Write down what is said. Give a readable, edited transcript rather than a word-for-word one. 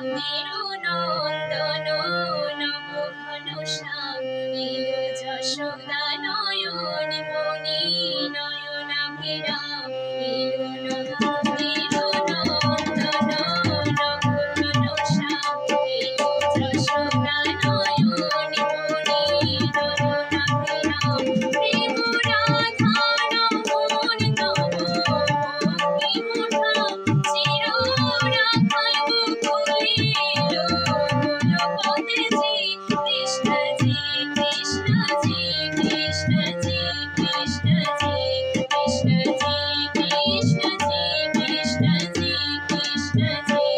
মেরুনন্দন নবঘন শ্যাম এলো যশোদা নয়ন মণি নয়নাভিরাম এলো মেরুনন্দন নবঘন শ্যাম এলো যশোদা নয়ন মণি নয়নাভিরাম প্রেম রাধার মন তব ভক্তি মুঠা চির রাখাইব কইলো গোলপতে জি কৃষ্ণ জি কৃষ্ণ জি কৃষ্ণ জি কৃষ্ণ জি কৃষ্ণ জি কৃষ্ণ জি কৃষ্ণ জি কৃষ্ণ জি